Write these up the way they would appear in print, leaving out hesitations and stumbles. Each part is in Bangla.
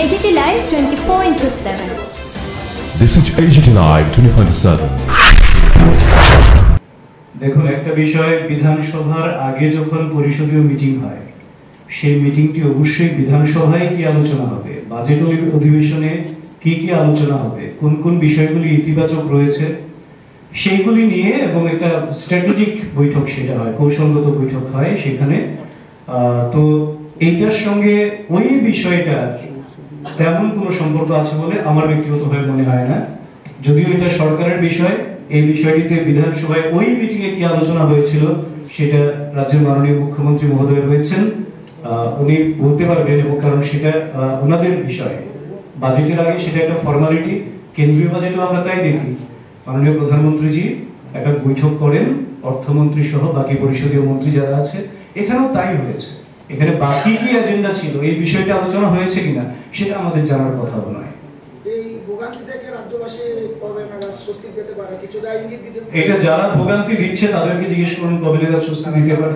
AGT Live 24/7. This is AGT Live 24/7. দেখুন, একটা বিষয়, বিধানসভার আগে যখন পরিষদীয় মিটিং হয়, সেই মিটিংটি অবশ্যই বিধানসভায় কি আলোচনা হবে, বাজেট অধিবেশনে কি কি আলোচনা হবে, কোন কোন বিষয়গুলি ইতিবাচক রয়েছে সেইগুলি নিয়ে, এবং একটা স্ট্র্যাটেজিক বৈঠক সেটা হয়, কৌশলগত বৈঠক হয় সেখানে। তো এইটার সঙ্গে ওই বিষয়টা তেমন কোনো সম্পর্ক আছে বলে আমার ব্যক্তিগতভাবে মনে হয় না। যদিও এটা সরকারের বিষয়, এই বিষয়টিতে বিধানসভায় ওই মিটিংয়ে কি আলোচনা হয়েছিল সেটা রাজ্যের মাননীয় মুখ্যমন্ত্রী মহোদয় রয়েছেন, উনি বলতে পারবেন, এবং কারণ সেটা ওনাদের বিষয়। বাজেটের আগে সেটা একটা ফর্মালিটি, কেন্দ্রীয় বাজেটও আমরা তাই দেখি, মাননীয় প্রধানমন্ত্রীজি একটা বৈঠক করেন অর্থমন্ত্রী সহ বাকি পরিষদীয় মন্ত্রী যারা আছে, এখানেও তাই হয়েছে। এখানে বাকি কি এজেন্ডা ছিল, এই বিষয়টা আলোচনা হয়েছে কিনা সেটা আমাদের জানার কথা নয়। এই ভোগান্তি থেকে রাজ্যবাসী কবে নাগাদ স্বস্তি পেতে পারে, কিছুটা ইঙ্গিত দিতে? এটা যারা ভোগান্তি দিচ্ছে তাদেরকে জিজ্ঞেস করুন কবে নাগাদ স্বস্তি দিতে পারে।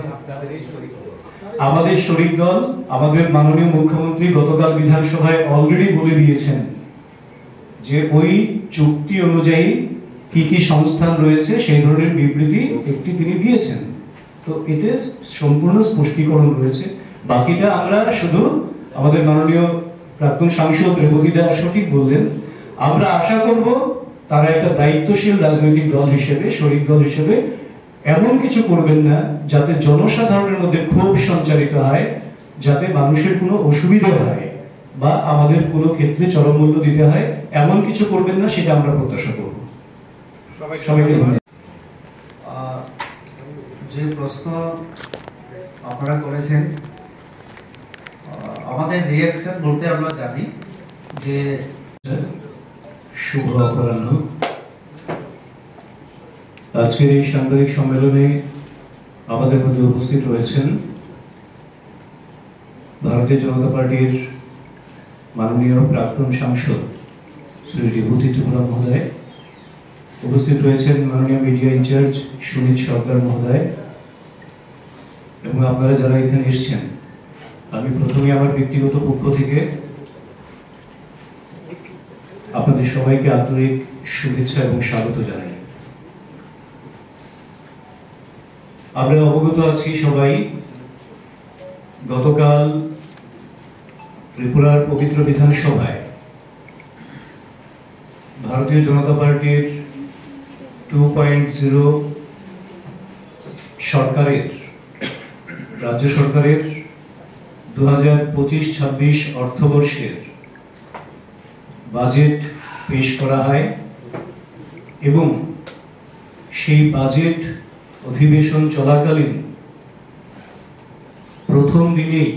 আমাদের শরিক দল, আমাদের মাননীয় মুখ্যমন্ত্রী গতকাল বিধানসভায় অলরেডি বলে দিয়েছেন যে ওই চুক্তি অনুযায়ী কি কি সংস্থান রয়েছে সেই ধরনের বিবৃতি একটি তিনি দিয়েছেন। তো এতে সম্পূর্ণ স্পষ্টীকরণ রয়েছে। বাকিটা আমরা শুধু আমাদের মাননীয় প্রাক্তন সাংসদ রেবতী দাস সঠিক বললেন, আমরা আশা করব তারা একটা দায়িত্বশীল রাজনৈতিক দল হিসেবে, শরিক দল হিসেবে এমন কিছু করবেন না যাতে জনসাধারণের মধ্যে ক্ষোভ সঞ্চারিত হয়, যাতে মানুষের কোনো অসুবিধা হয় বা আমাদের কোনো ক্ষেত্রে চরম মূল্য দিতে হয়, এমন কিছু করবেন না, সেটা আমরা প্রত্যাশা করব। সবাইকে ধন্যবাদ। যে প্রশ্ন আপনারা করেছেন, আমাদের রিঅ্যাকশন বলতে আমরা জানি যে শুভ অপরাহ্ন। আজকের এই সাংবাদিক সম্মেলনে আমাদের মধ্যে উপস্থিত রয়েছেন ভারতীয় জনতা পার্টির মাননীয় প্রাক্তন সাংসদ শ্রী বিভূতি ত্রিপুরা মহোদয়, উপস্থিত রয়েছেন মাননীয় মিডিয়া ইনচার্জ সুমিত সরকার মহোদয়, এবং আপনারা যারা এখানে এসেছেন, আমি প্রথমে আমার ব্যক্তিগত পক্ষ থেকে আপনাদের সবাইকে আন্তরিক শুভেচ্ছা এবং স্বাগত জানাই। আমরা অবগত আছি সবাই, গতকাল ত্রিপুরার পবিত্র বিধানসভায় ভারতীয় জনতা পার্টির 2.0 সরকারের, রাজ্য সরকারের 2025-26 অর্থবর্ষের বাজেট পেশ করা হয়, এবং সেই বাজেট অধিবেশন চলাকালীন প্রথম দিনেই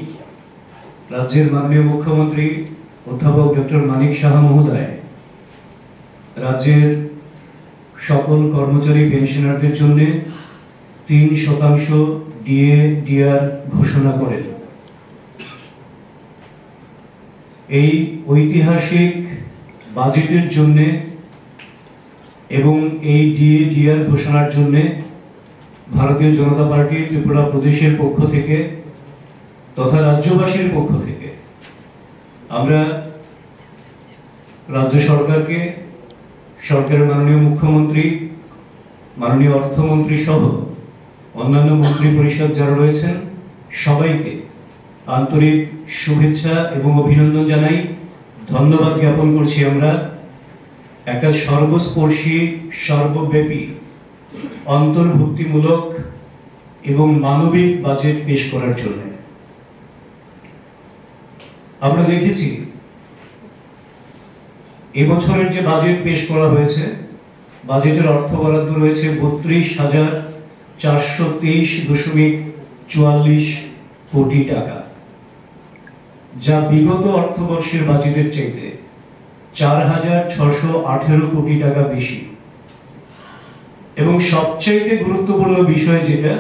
রাজ্যের মাননীয় মুখ্যমন্ত্রী অধ্যাপক ডক্টর মানিক সাহা মহোদয় রাজ্যের সকল কর্মচারী পেনশনারদের জন্য 3% ডিএ ডিআর ঘোষণা করেন। এই ঐতিহাসিক বাজেটের জন্য এবং এই ডিএ ডিআর ঘোষণার জন্য ভারতীয় জনতা পার্টি ত্রিপুরা প্রদেশের পক্ষ থেকে তথা রাজ্যবাসীর পক্ষ থেকে আমরা রাজ্য সরকারকে, সরকারের মাননীয় মুখ্যমন্ত্রী, মাননীয় অর্থমন্ত্রী সহ অন্যান্য মন্ত্রী পরিষদ যারা রয়েছেন সবাইকে আন্তরিক শুভেচ্ছা এবং অভিনন্দন জানাই, ধন্যবাদ জ্ঞাপন করছি আমরা একটা সর্বস্পর্শী, সর্বব্যাপী, অন্তর্ভুক্তিমূলক এবং মানবিক বাজেট পেশ করার জন্য। আমরা দেখেছি এবছরের যে বাজেট পেশ করা হয়েছে, বাজেটের অর্থ বরাদ্দ রয়েছে 32,423.44 কোটি টাকা, যা বিগত অর্থবর্ষের বাজেটের চাইতে 4,618 কোটি টাকা বেশি। এবং সবচেয়ে গুরুত্বপূর্ণ বিষয় যেটা,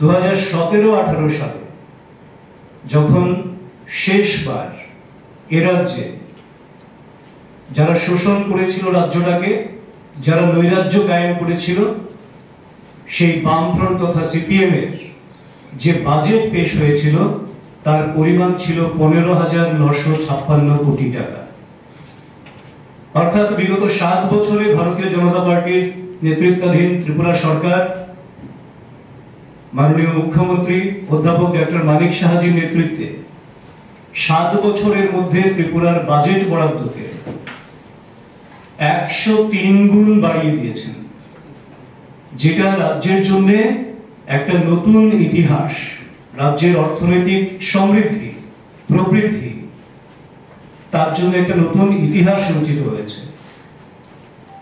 2017-18 সালে যখন শেষবার এ রাজ্যে যারা শোষণ করেছিল রাজ্যটাকে, যারা নৈরাজ্য কায়েম করেছিল, সেই বামফ্রন্ট তথা সিপিএম এর যে বাজেট পেশ হয়েছিল তার পরিমাণ ছিল 15,956 কোটি টাকা। অর্থাৎ বিগত 7 বছরে ভারতীয় জনতা পার্টির নেতৃত্বাধীন ত্রিপুরা সরকার মাননীয় মুখ্যমন্ত্রী অধ্যাপক ডক্টর মানিক সাহাজির নেতৃত্বে 7 বছরের মধ্যে ত্রিপুরার বাজেট বরাদ্দকে 103 গুণ বাড়িয়ে দিয়েছেন, যেটা রাজ্যের জন্য একটা নতুন ইতিহাস, রাজ্যের অর্থনৈতিক সমৃদ্ধি প্রবৃদ্ধি, তার জন্য একটা নতুন ইতিহাস রচিত হয়েছে।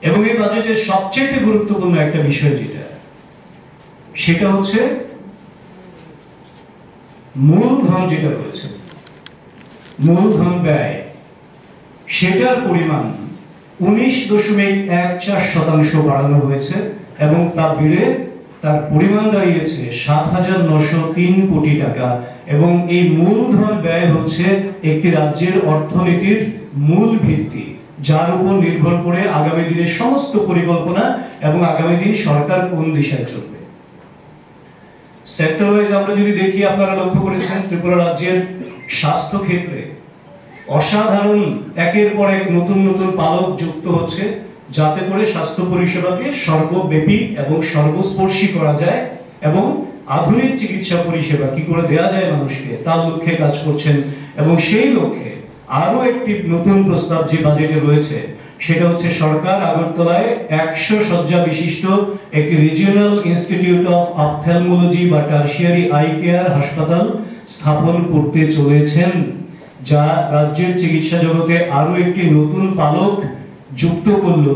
এবং এই বাজেটের সবচেয়ে গুরুত্বপূর্ণ একটা বিষয় সেটা হচ্ছে মূলধন যেটা রয়েছে, মূলধন ব্যয়, সেটার পরিমাণ 19.14% বাড়ানো হয়েছে এবং তা বেড়ে তার পরিমাণ দাঁড়িয়েছে 7,903 কোটি টাকা। এবং এই মূলধন ব্যয় হচ্ছে একটি রাজ্যের অর্থনীতির মূল ভিত্তি, যার উপর নির্ভর করে আগামী দিনের সমস্ত পরিকল্পনা এবং আগামী দিন সরকার কোন দিশায় চলবে। সেক্টর ওয়াইজ আমরা যদি দেখি, আপনারা লক্ষ্য করেছেন ত্রিপুরা রাজ্যের স্বাস্থ্য ক্ষেত্রে অসাধারণ একের পর এক নতুন নতুন পালক যুক্ত হচ্ছে, যাতে করে স্বাস্থ্য পরিষেবাকে সর্বব্যাপী এবং সর্বস্পর্শী করা যায় এবং আধুনিক চিকিৎসা পরিষেবা কি করে দেওয়া যায় মানুষকে, তার লক্ষ্যে কাজ করছেন। এবং সেই লক্ষ্যে আরো একটি নতুন প্রস্তাব যে বাজেটে রয়েছে, সেটা হচ্ছে সরকার আগরতলায় 100 শয্যা বিশিষ্ট একটি রিজিওনাল ইনস্টিটিউট অফ অপথ্যালমোলজি বা টারশিয়ারি আই কেয়ার হাসপাতাল স্থাপন করতে চলেছেন, যা রাজ্যের চিকিৎসা জগতে আরো একটি নতুন পালক যুক্ত করলো।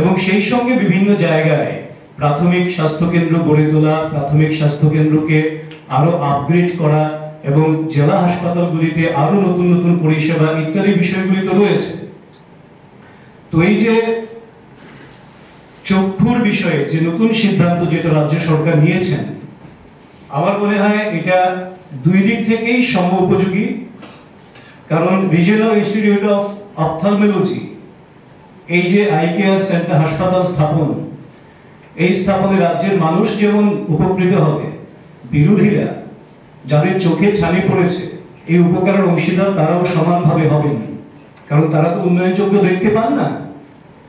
এবং সেই সঙ্গে বিভিন্ন জায়গায় প্রাথমিক স্বাস্থ্য কেন্দ্র গড়ে তোলা, প্রাথমিক স্বাস্থ্য কেন্দ্রকে আরো আপগ্রেড করা এবং জেলা হাসপাতালগুলিতে আরো নতুন নতুন পরিষেবা ইত্যাদি বিষয়গুলি তো রয়েছে। তো এই যে চক্ষুর বিষয়ে যে নতুন সিদ্ধান্ত যেটা রাজ্য সরকার নিয়েছেন, আমার মনে হয় এটা দুই দিক থেকেই সম উপযোগী। কারণ রিজিওনাল ইনস্টিটিউট অফ অপথ্যালমোলজি, এই যে আই কেয়ার সেন্টার হাসপাতাল স্থাপন, এই স্থাপনে রাজ্যের মানুষ যেমন উপকৃত হবে, বিরোধীরা যাদের চোখে ছানি পড়েছে এই উপকারের অংশীদার তারাও সমানভাবে হবেন। কারণ তারা তো উন্নয়নযোগ্য দেখতে পান না,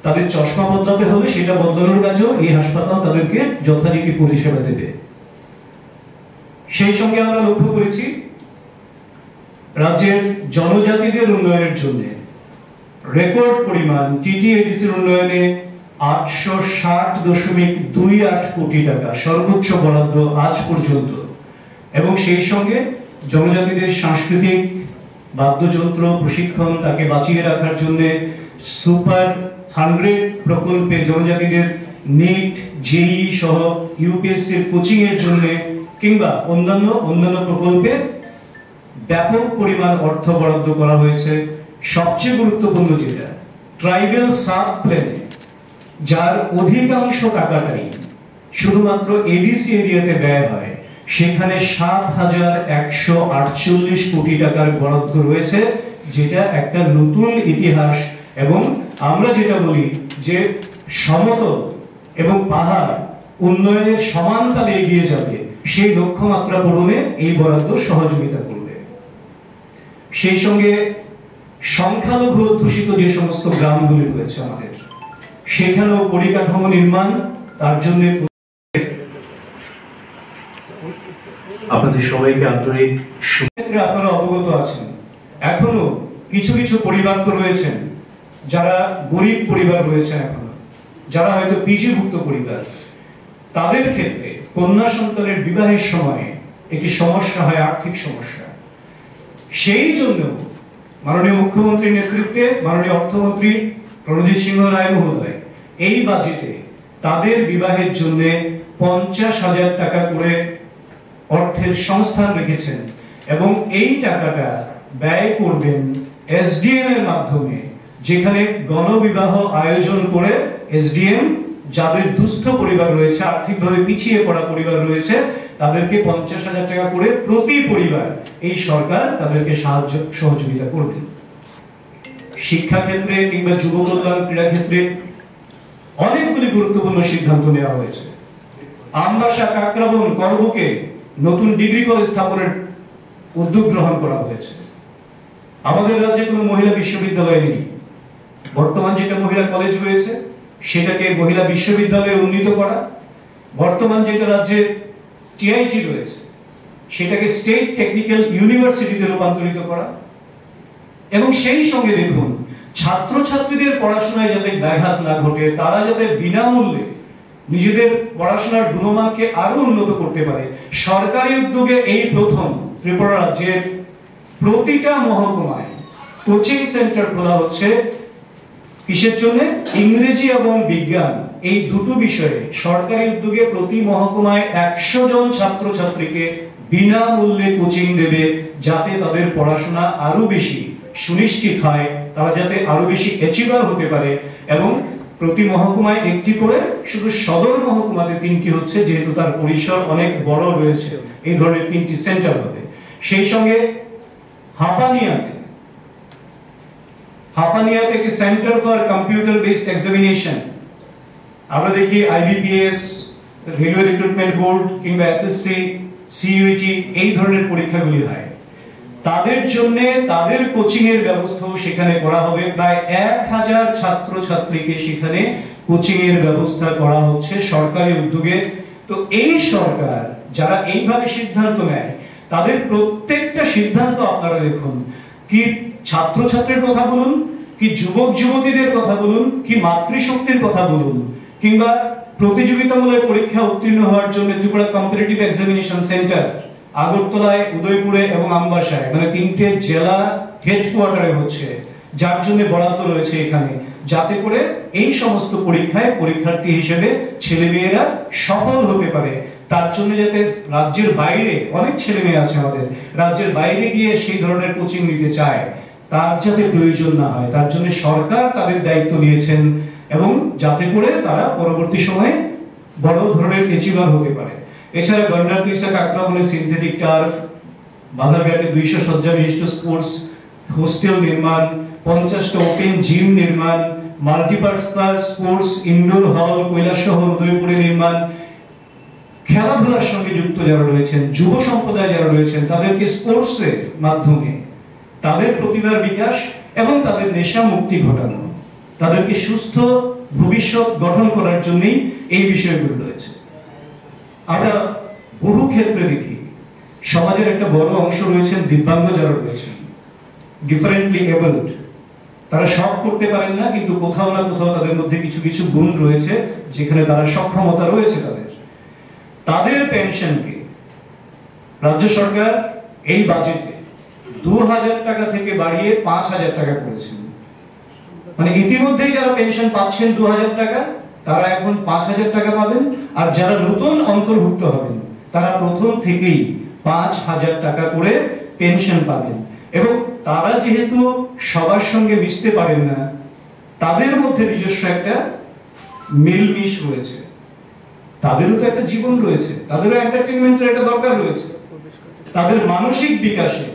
তাদের চশমা বদলাতে হলে সেটা বদলানোর কাজেও এই হাসপাতাল তাদেরকে যথারীতি পরিষেবা দেবে। সেই সঙ্গে আমরা লক্ষ্য করেছি রাজ্যের জনজাতিদের উন্নয়নের জন্য রেকর্ড পরিমাণ টিটিএডিসির উন্নয়নে 860.28 কোটি টাকা সর্বোচ্চ বরাদ্দ আজ পর্যন্ত। এবং সেই সঙ্গে জনজাতিদের সাংস্কৃতিক বাদ্যযন্ত্র প্রশিক্ষণ, তাকে বাঁচিয়ে রাখার জন্য সুপার 100 প্রকল্পে জনজাতিদের নিট, জেই সহ ইউপিএসসির কোচিং এর জন্য কিংবা অন্যান্য প্রকল্পে ব্যাপক পরিমাণ অর্থ বরাদ্দ করা হয়েছে। সবচেয়ে গুরুত্বপূর্ণ যেটা, ট্রাইবাল সাব প্ল্যানে যার অধিকাংশ টাকাটাই শুধুমাত্র এডিসি এরিয়াতে ব্যয় হয়, সেখানে 7,148 কোটি টাকার বরাদ্দ রয়েছে, যেটা একটা নতুন ইতিহাস। এবং আমরা যেটা বলি যে সমতল এবং পাহাড় উন্নয়নের সমান তালে এগিয়ে যাবে, সেই লক্ষ্যমাত্রা পূরণে এই বরাদ্দ সহযোগিতা করবে। সেই সঙ্গে সংখ্যালঘু অধ্যুষিত যে সমস্ত গ্রামগুলি রয়েছে আমাদের, সেখানেও পরিকাঠামো নির্মাণ, তার জন্য আপনাদের সবাইকে আন্তরিক শুভেচ্ছা। আপনারা অবগত আছেন এখনো কিছু কিছু পরিবার তো রয়েছেন যারা গরিব পরিবার রয়েছেন, এখনো যারা হয়তো পিজিভুক্ত পরিবার, তাদের ক্ষেত্রে কন্যা সন্তানের বিবাহের সময় একটি সমস্যা হয়, আর্থিক সমস্যা। সেই জন্য মাননীয় মুখ্যমন্ত্রীর নেতৃত্বে মাননীয় অর্থমন্ত্রী রণজিৎ সিংহ রায় মহোদয় এই বাজেটে তাদের বিবাহের জন্য 50,000 টাকা করে অর্থের সংস্থান রেখেছেন। এবং এই টাকাটা ব্যয় করবেন এসডিএম এর মাধ্যমে, যেখানে গণবিবাহ আয়োজন করে এসডিএম যাদের দুস্থ পরিবার রয়েছে, আর্থিকভাবে পিছিয়ে পড়া পরিবার রয়েছে, তাদেরকে 50,000 টাকা করে প্রতি পরিবার এই সরকার তাদেরকে সহযোগিতা করবে। শিক্ষা ক্ষেত্রে কিংবা যুব কল্যাণ, ক্রীড়া ক্ষেত্রে অনেকগুলি গুরুত্বপূর্ণ সিদ্ধান্ত নেওয়া হয়েছে। আমবাসা, কাকরাবন, করবুকে নতুন ডিগ্রি কলেজ স্থাপনের উদ্যোগ গ্রহণ করা হয়েছে। আমাদের রাজ্যে কোনো মহিলা বিশ্ববিদ্যালয় নেই। বর্তমান যেটা মহিলা কলেজ রয়েছে সেটাকে মহিলা বিশ্ববিদ্যালয়ে উন্নীত করা, বর্তমান যেটা রাজ্যে টিআইটি রয়েছে সেটাকে স্টেট টেকনিক্যাল ইউনিভার্সিটিতে রূপান্তরিত করা, এবং সেই সঙ্গে দেখুন ছাত্রছাত্রীদের পড়াশোনায় যাতে ব্যাঘাত না ঘটে, তারা যাতে বিনামূল্যে নিজেদের পড়াশোনার গুণমানকে আরো উন্নত করতে পারে, সরকারি উদ্যোগে এই প্রথম ত্রিপুরা রাজ্যের প্রতিটা মহকুমায় কোচিং সেন্টার খোলা হচ্ছে। কিসের জন্য? ইংরেজি এবং বিজ্ঞান এই দুটো বিষয়ে সরকারি উদ্যোগে প্রতি মহকুমায় 100 জন ছাত্রছাত্রীকে বিনামূল্যে কোচিং দেবে, যাতে তাদের পড়াশোনা আরো বেশি সুনিশ্চিত হয়, তারা যাতে আরো বেশি অ্যাচিভার হতে পারে। এবং প্রতি মহকুমায় একটি করে, শুধু সদর মহকুমাতে 3টি হচ্ছে, যেহেতু তার পরিসর অনেক বড় রয়েছে এই ধরনের 3টি সেন্টার হবে। সেই সঙ্গে হাপানিয়াতে একটি centre for computer based examination. আমরা দেখি আইবিপিএস, রেলওয়ে রিক্রুটমেন্ট বোর্ড কিংবা এসএসসি, সিইউটি এই ধরনের পরীক্ষাগুলি হয়, তাদের জন্য তাদের কোচিং এর ব্যবস্থাও সেখানে করা হবে। প্রায় 1000 ছাত্রছাত্রীকে সেখানে কোচিং এর ব্যবস্থা করা হচ্ছে সরকারি উদ্যোগে। তো এই সরকার যারা এইভাবে সিদ্ধান্ত নেয়, তাদের প্রত্যেকটা সিদ্ধান্ত আপনারা দেখুন, কি ছাত্রছাত্রীর কথা বলুন, কি যুবক যুবতীদের কথা বলুন, কি মাতৃশক্তির কথা বলুন, কিংবা প্রতিযোগিতামূলক পরীক্ষা উত্তীর্ণ হওয়ার জন্য ত্রিপুরা কম্পিটিটিভ এক্সামিনেশন সেন্টার আগরতলায়, উদয়পুরে এবং আমবাসায়, মানে 3টে জেলা হেডকোয়ার্টারে হচ্ছে, যার জন্য বরাদ্দ রয়েছে এখানে, যাতে করে এই সমস্ত পরীক্ষায় পরীক্ষার্থী হিসেবে ছেলেমেয়েরা সফল হতে পারে। তার জন্য যাতে রাজ্যের বাইরে, অনেক ছেলে মেয়ে আছে আমাদের রাজ্যের বাইরে গিয়ে সেই ধরনের কোচিং নিতে চায়, তার যাতে প্রয়োজন না হয়, তার জন্য সরকার তাদের দায়িত্ব নিয়েছেন, এবং যাতে করে তারা পরবর্তী সময়ে বড় ধরনের অ্যাচিভার হতে পারে। এছাড়া গন্ডারপিসা কাকরাবনে সিনথেটিক টার্ফ, বাধারঘাটে 200 শয্যা বিশিষ্ট স্পোর্টস হোস্টেল নির্মাণ, 50টা ওপেন জিম নির্মাণ, মাল্টিপারপাস স্পোর্টস ইনডোর হল কৈলাসহর উদয়পুরে নির্মাণ, খেলাধুলার সঙ্গে যুক্ত যারা রয়েছেন, যুব সম্প্রদায় যারা রয়েছেন, তাদেরকে স্পোর্টসের মাধ্যমে তাদের প্রতিভার বিকাশ এবং তাদের নেশা মুক্তি ঘটানো, তাদেরকে সুস্থ ভবিষ্যৎ গঠন করার জন্যই এই বিষয়গুলো রয়েছে। আমরা বহু ক্ষেত্রে দেখি সমাজের একটা বড় অংশ রয়েছেন দিব্যাঙ্গ যারা রয়েছেন, ডিফারেন্টলি এবলড, তারা সব করতে পারেন না, কিন্তু কোথাও না কোথাও তাদের মধ্যে কিছু কিছু গুণ রয়েছে যেখানে তারা সক্ষমতা রয়েছে তাদের পেনশনকে রাজ্য সরকার এই বাজেটে 2000 টাকা থেকে বাড়িয়ে 5000 টাকা করেছেন। মানে ইতিমধ্যেই যারা পেনশন পাচ্ছেন 2000 টাকা, তারা এখন 5000 টাকা পাবেন, আর যারা নতুন অন্তর্ভুক্ত হবেন তারা প্রথম থেকেই 5000 টাকা করে পেনশন পাবেন। এবং তারা যেহেতু সবার সঙ্গে মিশতে পারেন না, তাদের মধ্যে নিজস্ব একটা মিলমিশ রয়েছে, তাদেরও তো একটা জীবন রয়েছে, তাদেরও এন্টারটেইনমেন্টের একটা দরকার রয়েছে, তাদের মানসিক বিকাশে,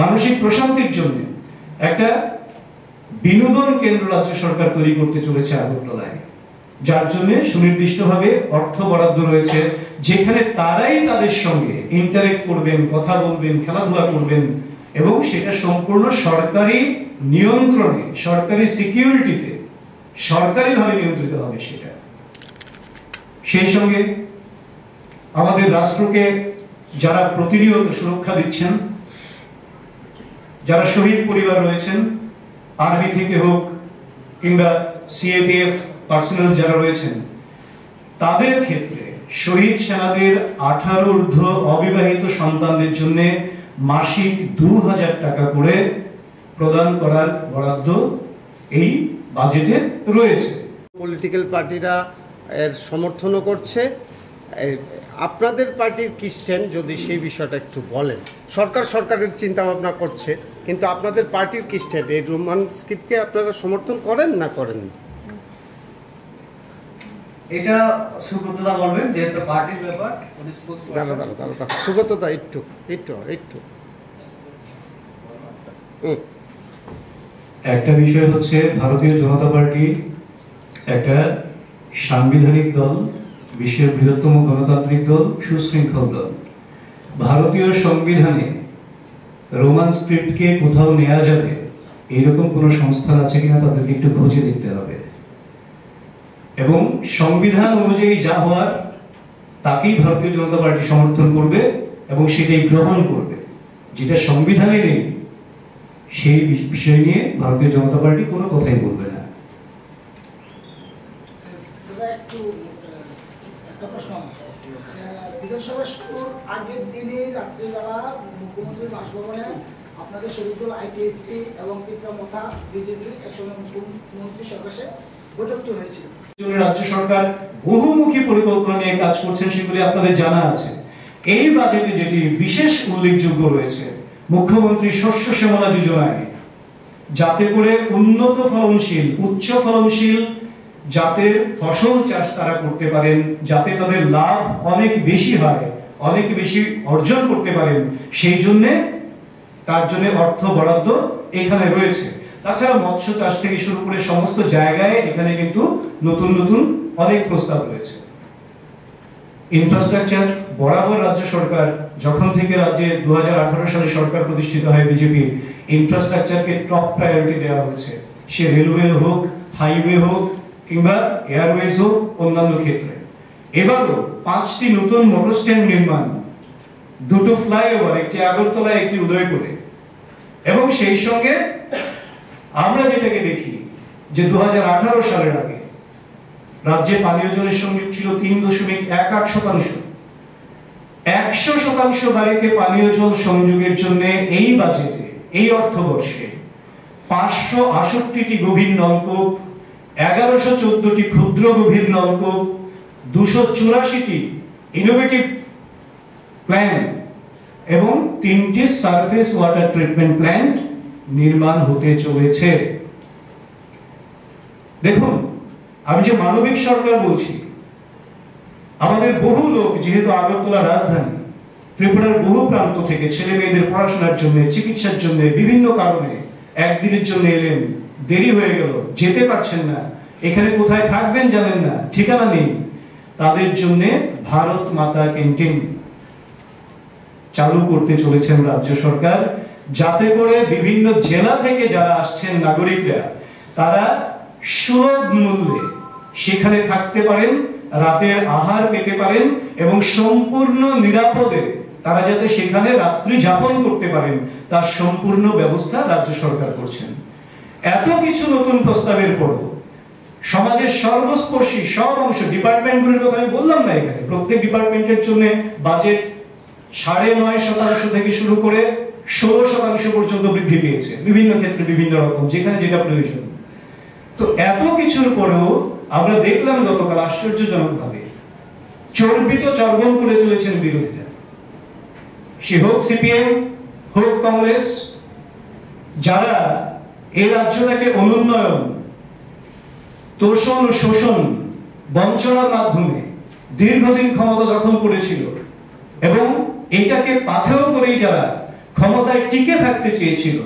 মানসিক প্রশান্তির জন্য একটা বিনোদন কেন্দ্র রাজ্য সরকার তৈরি করতে চলেছে আগরতলায়, যার জন্য সুনির্দিষ্টভাবে অর্থ বরাদ্দ রয়েছে, যেখানে তারাই তাদের সঙ্গে ইন্টারেক্ট করবেন, কথা বলবেন, খেলাধুলা করবেন, এবং সেটা সম্পূর্ণ সরকারি নিয়ন্ত্রণে, সরকারি সিকিউরিটিতে, সরকারিভাবে নিয়ন্ত্রিত হবে সেটা। সেই সঙ্গে আমাদের রাষ্ট্রকে যারা প্রতিনিয়ত সুরক্ষা দিচ্ছেন, যারা শহীদ পরিবার রয়েছেন, আর্মি থেকে হোক কিংবা সিএপিএফ পার্সোনাল যারা রয়েছেন, তাদের ক্ষেত্রে শহীদ সেনাদের 18 ঊর্ধ্ব অবিবাহিত সন্তানদের জন্য মাসিক 2000 টাকা করে প্রদান করার বরাদ্দ এই বাজেটে রয়েছে। পলিটিক্যাল পার্টিরা এর সমর্থনও করছে। আপনাদের পার্টির কি স্ট্যান্ড, যদি সেই বিষয়টা একটু বলেন। সরকারের চিন্তা ভাবনা করছে, কিন্তু আপনাদের পার্টির কি স্ট্যান্ড? এই রোমান স্ক্রিপ্টকে আপনারা সমর্থন করেন না করেন? এটা সুব্রতদা বলবেন, যেহেতু পার্টির ব্যাপার। দাঁড়া সুব্রতদা একটু। একটা বিষয় হচ্ছে, ভারতীয় জনতা পার্টি একটা সাংবিধানিক দল, বিশ্বের বৃহত্তম গণতান্ত্রিক দল, সুশৃঙ্খল দল। ভারতীয় সংবিধানে রোমান স্ক্রিপ্টকে কোথাও নেওয়া যাবে এরকম কোন সংস্থান আছে কিনা তাদেরকে একটু খুঁজে দেখতে হবে, এবং সংবিধান অনুযায়ী যা হওয়ার তাকেই ভারতীয় জনতা পার্টি সমর্থন করবে এবং সেটাই গ্রহণ করবে। যেটা সংবিধানে নেই সেই বিষয় নিয়ে ভারতীয় জনতা পার্টি কোনো কথাই বলবে না। একটা প্রশ্ন, বিধানসভা শুরুর আগের দিনে রাত্রিবেলা মুখ্যমন্ত্রীর বাসভবনে আপনাদের শরীফুল আইটি এবং তীব্রমথা বিজেপি একসঙ্গে মুখ্যমন্ত্রী সকাশে বৈঠকটি হয়েছিল। রাজ্য সরকার বহুমুখী পরিকল্পনা নিয়ে কাজ করছেন, সেগুলি আপনাদের জানা আছে। এই বাজেটে যেটি বিশেষ উল্লেখযোগ্য রয়েছে মুখ্যমন্ত্রী শস্য শ্যামলা যোজনায়, যাতে করে উন্নত ফলনশীল উচ্চ ফলনশীল জাতের ফসল চাষ তারা করতে পারেন, যাতে তাদের লাভ অনেক বেশি হয়, অনেক বেশি অর্জন করতে পারেন, সেই জন্য তার জন্য অর্থ বরাদ্দ এখানে রয়েছে। তাছাড়া মৎস্য চাষ থেকে শুরু করে সমস্ত জায়গায় এখানে কিন্তু নতুন নতুন অনেক প্রস্তাব রয়েছে। ইনফ্রাস্ট্রাকচার বরাবর রাজ্য সরকার যখন থেকে রাজ্যে 2018 সালে সরকার প্রতিষ্ঠিত হয় বিজেপি, ইনফ্রাস্ট্রাকচারকে টপ প্রায়োরিটি দেওয়া হয়েছে। সে রেলওয়ে হোক, হাইওয়ে হোক কিংবা এয়ারওয়েজ হোক, অন্যান্য ক্ষেত্রে। এবারও 5টি নতুন মোটর স্ট্যান্ড নির্মাণ, 2টো ফ্লাইওভার, একটি আগরতলায় একটি উদয়পুরে, এবং সেই সঙ্গে আমরা যেটাকে দেখি যে 2018 সালের আগে রাজ্যে পানীয় জলের সংযোগ ছিল 3.18%। 100% বাড়িতে পানীয় জল সংযোগের জন্য এই বাজেটে, এই অর্থবর্ষে 568টি গভীর নলকূপ, 1114টি ক্ষুদ্র গভীর নলকূপ, 284টি ইনোভেটিভ প্ল্যান্ট এবং 3টি সারফেস ওয়াটার ট্রিটমেন্ট প্ল্যান্ট নির্মাণ হতে চলেছে। দেখুন, আমি যে মানবিক সরকার বলছি, আমাদের বহু লোক, যেহেতু আগরতলা রাজধানী, ত্রিপুরার বহু প্রান্ত থেকে ছেলে মেয়েদের পড়াশোনার জন্য, চিকিৎসার জন্য, বিভিন্ন কারণে একদিনের জন্য এলেন, দেরি হয়ে গেল, যেতে পারছেন না, এখানে কোথায় থাকবেন জানেন না, ঠিকানা নেই, তাদের জন্য ভারত মাতা ক্যান্টিন চালু করতে চলেছেন রাজ্য সরকার, যাতে করে বিভিন্ন জেলা থেকে যারা আসছেন নাগরিকরা, তারা সুলভ মূল্যে সেখানে থাকতে পারেন, রাতের আহার পেতে পারেন এবং সম্পূর্ণ নিরাপদে তারা যাতে সেখানে রাত্রি যাপন করতে পারেন, তার সম্পূর্ণ ব্যবস্থা রাজ্য সরকার করছেন। এত কিছু নতুন প্রস্তাবের পর সমাজের সর্বস্পর্শী সব অংশ, ডিপার্টমেন্টগুলোর কথা আমি বললাম না, এখানে প্রত্যেক ডিপার্টমেন্টের জন্য বাজেট 9.5% থেকে শুরু করে 16% পর্যন্ত বৃদ্ধি পেয়েছে, বিভিন্ন ক্ষেত্রে বিভিন্ন রকম, যেখানে যেটা প্রয়োজন। তো এত কিছুর পরেও আমরা দেখলাম গতকাল আশ্চর্যজনকভাবে চর্বিত চর্বণ করে চলেছেন বিরোধীরা, সে হোক সিপিএম হোক কংগ্রেস, যারা এই রাজ্যটাকে অনুন্নয়ন, তোষণ, শোষণ, বঞ্চনার মাধ্যমে দীর্ঘদিন ক্ষমতা দখল করেছিল এবং এটাকে পাথেয় করেই যারা ক্ষমতায় টিকে থাকতে চেয়েছিল,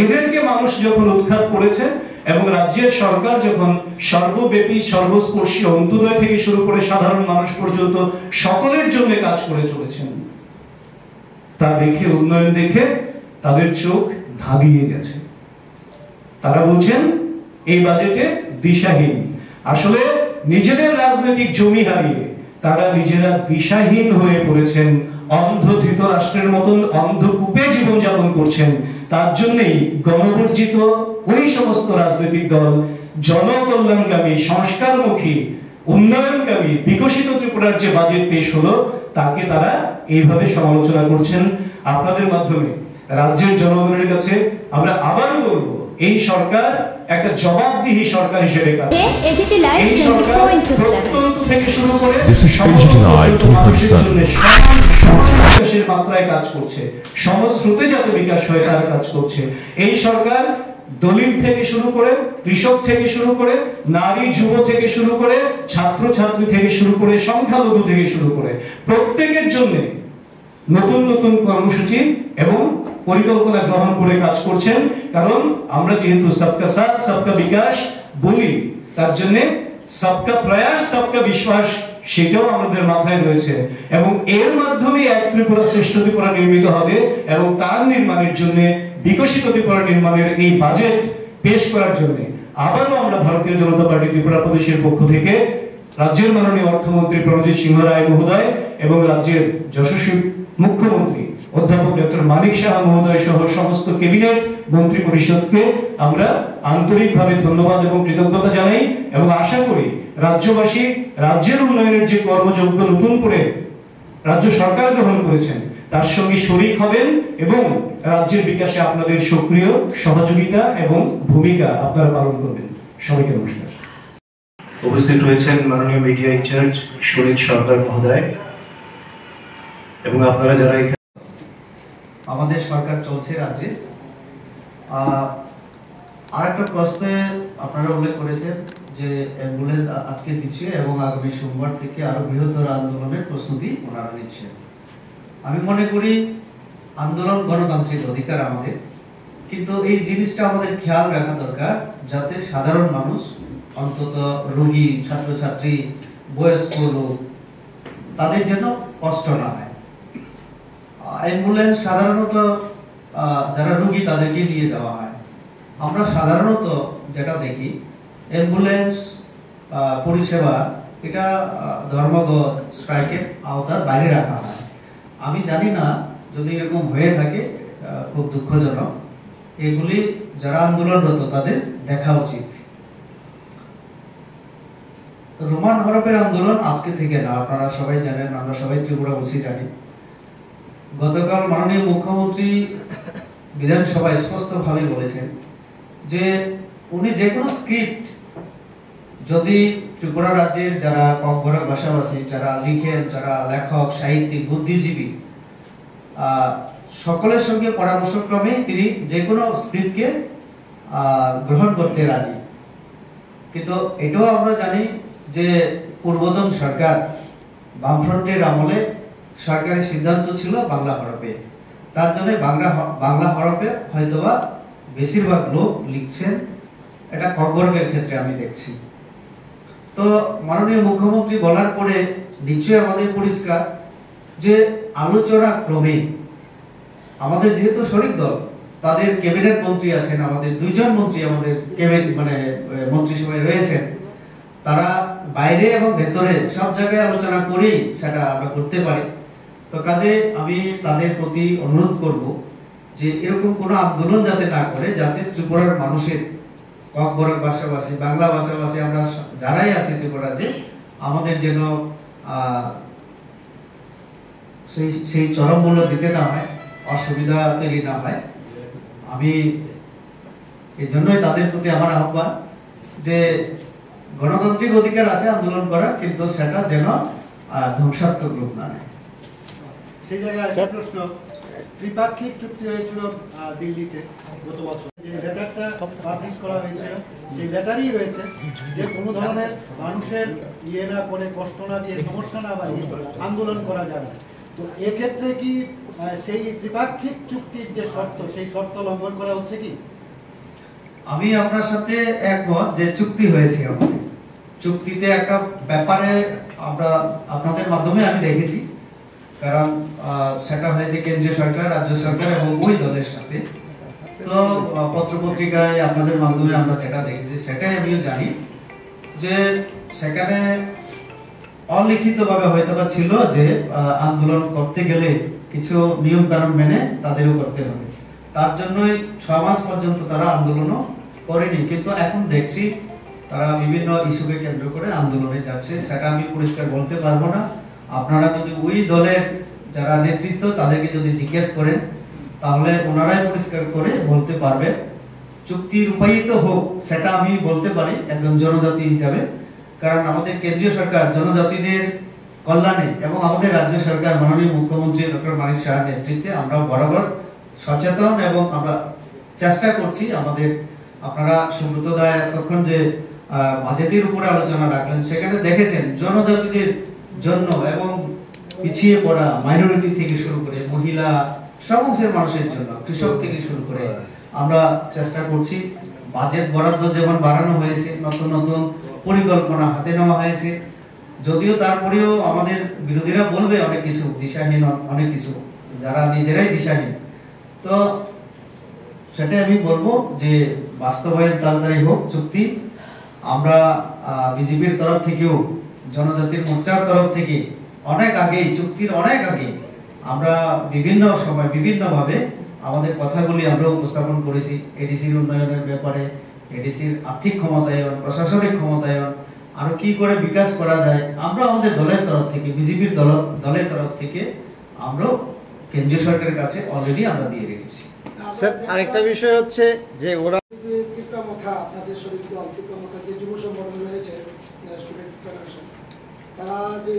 এদেরকে মানুষ যখন উৎখাত করেছে এবং রাজ্যের সরকার যখন সর্বব্যাপী সর্বস্পর্শী অন্তোদয় থেকে শুরু করে সাধারণ মানুষ পর্যন্ত সকলের জন্য কাজ করে চলেছেন, তা দেখে, উন্নয়ন দেখে তাদের চোখ ধাঁধিয়ে গেছে। তারা বলছেন এই বাজেটে দিশাহীন। আসলে নিজেদের রাজনৈতিক জমি হারিয়ে তারা নিজেরা দিশাহীন হয়ে পড়েছেন, অন্ধ ধৃতরাষ্ট্রের মতন অন্ধকূপে জীবনযাপন করছেন। তার জন্যই গণবর্জিত ওই সমস্ত রাজনৈতিক দল জনকল্যাণকামী, সংস্কারমুখী, উন্নয়নকামী, বিকশিত ত্রিপুরার যে বাজেট পেশ হলো, তাকে তারা এইভাবে সমালোচনা করছেন। আপনাদের মাধ্যমে রাজ্যের জনগণের কাছে আমরা আবারও বলবো, এই সরকার একটা জবাবদিহি সরকার হিসেবে কাজ করছে। এই সরকার প্রত্যন্ত থেকে শুরু করে বিকাশের মাত্রায় কাজ করছে, সমস্রোতে যাতে বিকাশ হয় তার কাজ করছে। এই সরকার দলিত থেকে শুরু করে, কৃষক থেকে শুরু করে, নারী যুব থেকে শুরু করে, ছাত্র ছাত্রী থেকে শুরু করে, সংখ্যালঘু থেকে শুরু করে প্রত্যেকের জন্য নতুন নতুন কর্মসূচি এবং পরিকল্পনা গ্রহণ করে কাজ করছেন। কারণ আমরা যেহেতু সবকা সাথ সবকা বিকাশ বলি, তার জন্য সবকা প্রয়াস সবকা বিশ্বাস সেটাও আমাদের মাথায় রয়েছে এবং এর মাধ্যমে এক ত্রিপুরা শ্রেষ্ঠ ত্রিপুরা নির্মিত হবে এবং তার নির্মাণের জন্য বিকশিত ত্রিপুরা নির্মাণের এই বাজেট পেশ করার জন্য আবারও আমরা ভারতীয় জনতা পার্টি ত্রিপুরা প্রদেশের পক্ষ থেকে রাজ্যের মাননীয় অর্থমন্ত্রী প্রণজিৎ সিংহ রায় মহোদয় এবং রাজ্যের যশস্বী মুখ্যমন্ত্রী অধ্যাপক ডক্টর মানিক সাহা মহোদয় সহ সমস্ত ক্যাবিনেট মন্ত্রী পরিষদকে আমরা আন্তরিকভাবে ধন্যবাদ এবং কৃতজ্ঞতা জানাই এবং আশা করি রাজ্যবাসী রাজ্যের উন্নয়নের যে কর্মযজ্ঞ নতুন করে রাজ্য সরকার গ্রহণ করেছেন তার সঙ্গে শরিক হবেন এবং রাজ্যের বিকাশে আপনাদের সক্রিয় সহযোগিতা এবং ভূমিকা আপনারা পালন করবেন। সবাইকে নমস্কার। উপস্থিত রয়েছেন মাননীয় মিডিয়া ইনচার্জ সুনীত সরকার মহোদয় এবং আপনারা যারা আমাদের সরকার চলছে রাজ্যে। আর একটা প্রশ্নে আপনারা উল্লেখ করেছেন যে অ্যাম্বুলেন্স আটকে দিচ্ছে এবং আগামী সোমবার থেকে আরো বৃহত্তর আন্দোলনের প্রস্তুতি ওনারা নিচ্ছেন। আমি মনে করি আন্দোলন গণতান্ত্রিক অধিকার আমাদের, কিন্তু এই জিনিসটা আমাদের খেয়াল রাখা দরকার যাতে সাধারণ মানুষ, অন্তত রোগী, ছাত্রছাত্রী, বয়স্ক লোক, তাদের যেন কষ্ট না হয়। অ্যাম্বুলেন্স সাধারণত যারা রোগী তাদেরকে নিয়ে যাওয়া হয়। আমরা সাধারণত যেটা দেখি অ্যাম্বুলেন্স পরিষেবা এটা ধর্মঘট স্ট্রাইকের আওতার বাইরে রাখা হয়। আমি জানি না যদি এরকম হয়ে থাকে খুব দুঃখজনক। এগুলি যারা আন্দোলনরত তাদের দেখা উচিত। রোমান হরপের আন্দোলন আজকে থেকে না, আপনারা সবাই জানেন, আমরা সবাই ত্রিপুরাবাসী জানি। গতকাল মাননীয় মুখ্যমন্ত্রী বিধানসভায় স্পষ্টভাবে বলেছেন যে উনি যে কোনো স্ক্রিপ্ট যদি ত্রিপুরা রাজ্যের যারা ককবরক ভাষাভাষী, যারা লিখেন, যারা লেখক, সাহিত্যিক, বুদ্ধিজীবী, সকলের সঙ্গে পরামর্শক্রমে তিনি যে কোনো স্ক্রিপ্টকে গ্রহণ করতে রাজি। কিন্তু এটাও আমরা জানি যে পূর্বতন সরকার বামফ্রন্টের আমলে সরকারি সিদ্ধান্ত ছিল বাংলা হরফে। তার জন্য বাংলা হরফে হয়তোবা বেশিরভাগ লোক লিখছেন, এটা ককবরকের ক্ষেত্রে আমি দেখছি। তো মাননীয় মুখ্যমন্ত্রী বলার পরে নিশ্চয়ই আমাদের পরিষ্কার যে আলোচনা ক্রমে আমাদের যেহেতু শরিক দল, তাদের ক্যাবিনেট মন্ত্রী আছেন, আমাদের দুইজন মন্ত্রী আমাদের ক্যাবিনেট মন্ত্রিসভায় রয়েছেন, তারা বাইরে এবং ভেতরে সব জায়গায় আলোচনা করেই সেটা আমরা করতে পারি। তো কাজে আমি তাদের প্রতি অনুরোধ করব যে এরকম কোনো আন্দোলন যাতে না করে, যাতে ত্রিপুরার মানুষের ককবরক ভাষাভাষী, বাংলা ভাষাভাষী আমরা যারাই আছি ত্রিপুরা রাজ্যে, আমাদের যেন সেই চরম মূল্য দিতে না হয়, অসুবিধা তৈরি না হয়। আমি এই জন্যই তাদের প্রতি আমার আহ্বান যে গণতান্ত্রিক অধিকার আছে আন্দোলন করার, কিন্তু সেটা যেন ধ্বংসাত্মক রূপ না নেয়। সেই জায়গায় একটা প্রশ্ন, ত্রিপাক্ষিক চুক্তি হয়েছিল দিল্লিতে গত বছর, যে লেটারটা পাবলিশ করা হয়েছিল, সেই লেটারই রয়েছে যে কোনো ধরনের মানুষের ইয়ে না করে, কষ্ট না দিয়ে, সমস্যা না বাড়িয়ে আন্দোলন করা যাবে। তো এক্ষেত্রে কি সেই ত্রিপাক্ষিক চুক্তির যে শর্ত, সেই শর্ত লঙ্ঘন করা হচ্ছে কি? আমি আপনার সাথে একমত যে চুক্তি হয়েছে, আমাদের চুক্তিতে একটা ব্যাপারে আমরা আপনাদের মাধ্যমে আমি দেখেছি, কারণ সেটা হয়েছে কেন্দ্রীয় সরকার, রাজ্য সরকার এবং ওই দলের সাথে। তো পত্রপত্রিকায় আপনাদের মাধ্যমে আমরা যেটা দেখেছি সেটাই আমিও জানি যে সেখানে অলিখিতভাবে হয়তোবা ছিল যে আন্দোলন করতে গেলে কিছু নিয়ম কানুন মেনে তাদেরও করতে হবে। তার জন্যই 6 মাস পর্যন্ত তারা আন্দোলনও করেনি, কিন্তু এখন দেখছি তারা বিভিন্ন ইস্যুকে কেন্দ্র করে আন্দোলনে যাচ্ছে। সেটা আমি পরিষ্কার বলতে পারবো না। আপনারা যদি ওই দলের যারা নেতৃত্ব তাদেরকে যদি জিজ্ঞেস করেন তাহলে ওনারাই পরিষ্কার করে বলতে পারবেন। চুক্তি রূপায়িত হোক সেটা আমি বলতে পারি একজন জনজাতি হিসাবে, কারণ আমাদের কেন্দ্রীয় সরকার জনজাতিদের কল্যাণে এবং আমাদের রাজ্য সরকার মাননীয় মুখ্যমন্ত্রী ডক্টর মানিক সাহার নেতৃত্বে আমরা বরাবর সচেতন এবং আমরা চেষ্টা করছি। আমাদের আপনারা সুব্রত দায় এতক্ষণ যে বাজেটের উপরে আলোচনা রাখলেন, সেখানে দেখেছেন জনজাতিদের জন্য এবং পিছিয়ে পড়া মাইনরিটি থেকে শুরু করে মহিলা, সব অংশের মানুষের জন্য, কৃষক থেকে শুরু করে আমরা চেষ্টা করছি। বাজেট বরাদ্দ যেমন বাড়ানো হয়েছে, নতুন নতুন পরিকল্পনা হাতে নেওয়া হয়েছে, যদিও তারপরেও আমাদের বিরোধীরা বলবে অনেক কিছু দিশাহীন, অনেক কিছু যারা নিজেরাই দিশাহীন, তো সেটা আমি বলবো যে বাস্তবায়ন তাড়াতাড়ি হোক চুক্তি। আমরা বিজেপির তরফ থেকেও, জনজাতির মোর্চার তরফ থেকে অনেক আগেই, চুক্তির অনেক আগে আমরা বিভিন্ন সময় বিভিন্নভাবে আমাদের কথাগুলি আমরা উপস্থাপন করেছি। এডিসির উন্নয়নের ব্যাপারে, এডিসির আর্থিক ক্ষমতায়ন, প্রশাসনিক ক্ষমতায়ন, আরো কি করে বিকাশ করা যায়, আমরা আমাদের দলের তরফ থেকে, বিজেপির দলের তরফ থেকে আমরা কেন্দ্রীয় সরকারের কাছে অলরেডি আমরা দিয়ে রেখেছি। স্যার আরেকটা বিষয় হচ্ছে যে ওরা তীব্রমথা, আপনাদের শরীর দল তীব্রমথা যে যুব সংগঠন রয়েছে স্টুডেন্ট ফেডারেশন, তারা যে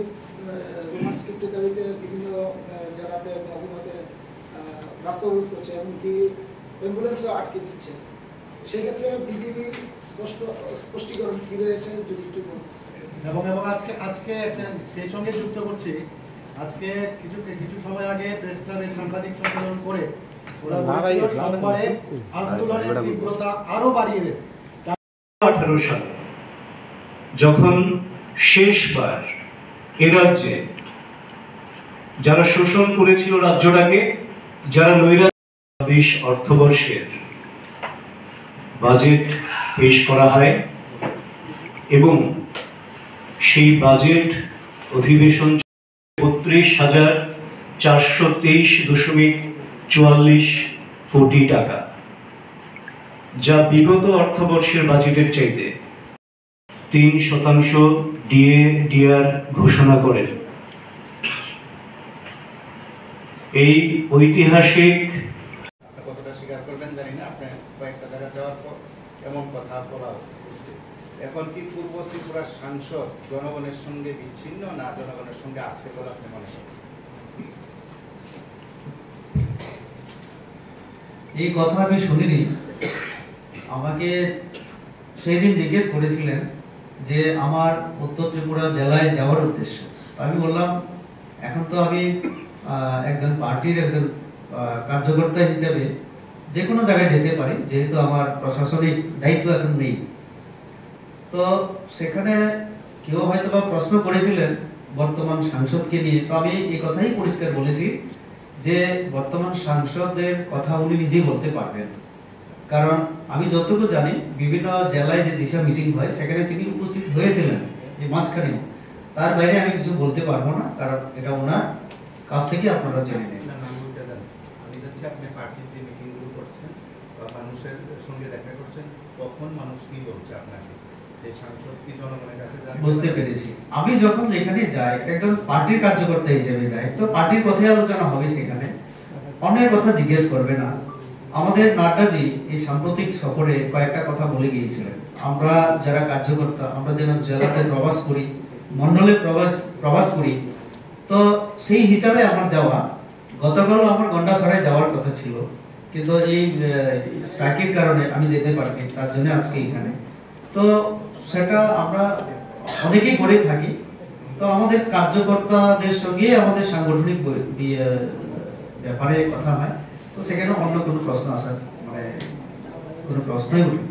রোমান স্ক্রিপ্টের দাবিতে বিভিন্ন জেলাতে মহকুমাতে রাস্তা অবরোধ করছে, এমনকি অ্যাম্বুলেন্সও আটকে দিচ্ছে, সেক্ষেত্রে বিজেপি স্পষ্টীকরণ কি রয়েছে যদি একটু বলুন। এবং আজকে একটা সেই সঙ্গে যুক্ত করছি, আজকে কিছু সময় আগে প্রেস ক্লাবে সাংবাদিক সম্মেলন করে ওরা বলেছিল সোমবারে আন্দোলনের তীব্রতা আরো বাড়িয়ে দেবে। 2018 সালে যখন শেষবার এ রাজ্যে যারা শোষণ করেছিল রাজ্যটাকে, যারা নৈরাজ্য অর্থবর্ষের বাজেট পেশ করা হয় এবং সেই বাজেট অধিবেশন 32,423.44 কোটি টাকা, যা বিগত অর্থবর্ষের বাজেটের চাইতে 3% ডিএডিআর ঘোষণা করেন। এই ঐতিহাসিক কতটা স্বীকার করবেন জানি না, আপনি কয়েকটা জায়গা যাওয়ার পর এমন কথা বলা হচ্ছে। এখন কি পূর্ব ত্রিপুরার সাংসদ জনগণের সঙ্গে বিচ্ছিন্ন না জনগণের সঙ্গে আছে বলে আপনি মনে করেন? এই কথা আমি শুনিনি। আমাকে সেই দিন জিজ্ঞেস করেছিলেন যে আমার উত্তর ত্রিপুরা জেলায় যাওয়ার উদ্দেশ্য। আমি বললাম এখন তো আমি একজন পার্টির একজন কার্যকর্তা হিসেবে যে কোনো জায়গায় যেতে পারি, যেহেতু আমার প্রশাসনিক দায়িত্ব এখন নেই। তো সেখানে কেউ হয়তো বা প্রশ্ন করেছিলেন বর্তমান সাংসদকে নিয়ে, তো আমি এই কথাই পরিষ্কার বলেছি যে বর্তমান সাংসদের কথা উনি নিজেই বলতে পারবেন, কারণ আমি যতটুকু জানি বিভিন্ন জেলায় যে দিশা মিটিং হয় সেখানে তিনি উপস্থিত হয়েছিলেন এই মাঝখানে। তার বাইরে আমি কিছু বলতে পারবো না, কারণ এটা ওনার কাছ থেকে আপনারা জেনে নেন। আমি যাচ্ছি আপনি পার্টির যে মিটিংগুলো করছেন বা মানুষের সঙ্গে দেখা করছেন, তখন মানুষ কি বলছে আপনাকে? বুঝতে পেরেছি। আমি যখন যেখানে যাই একজন পার্টির কার্যকর্তা হিসেবে যাই, তো পার্টির কথাই আলোচনা হবে, সেখানে অনেক কথা জিজ্ঞেস করবে না। আমাদের নাড্ডাজি এই সাম্প্রতিক সফরে কয়েকটা কথা বলে গিয়েছিলেন, আমরা যারা কার্যকর্তা আমরা যেন জেলাতে প্রবাস করি, মন্ডলে প্রবাস করি। তো সেই হিসাবে আমার যাওয়া, গতকালও আমার গন্ডাছড়ায় যাওয়ার কথা ছিল, কিন্তু এই স্ট্রাইকের কারণে আমি যেতে পারিনি, তার জন্য আজকে এখানে। তো সেটা আমরা অনেকেই করে থাকি। তো আমাদের কার্যকর্তাদের সঙ্গে আমাদের সাংগঠনিক ব্যাপারে কথা হয়, তো সেখানে অন্য কোনো প্রশ্ন আসার কোনো প্রশ্নই উঠে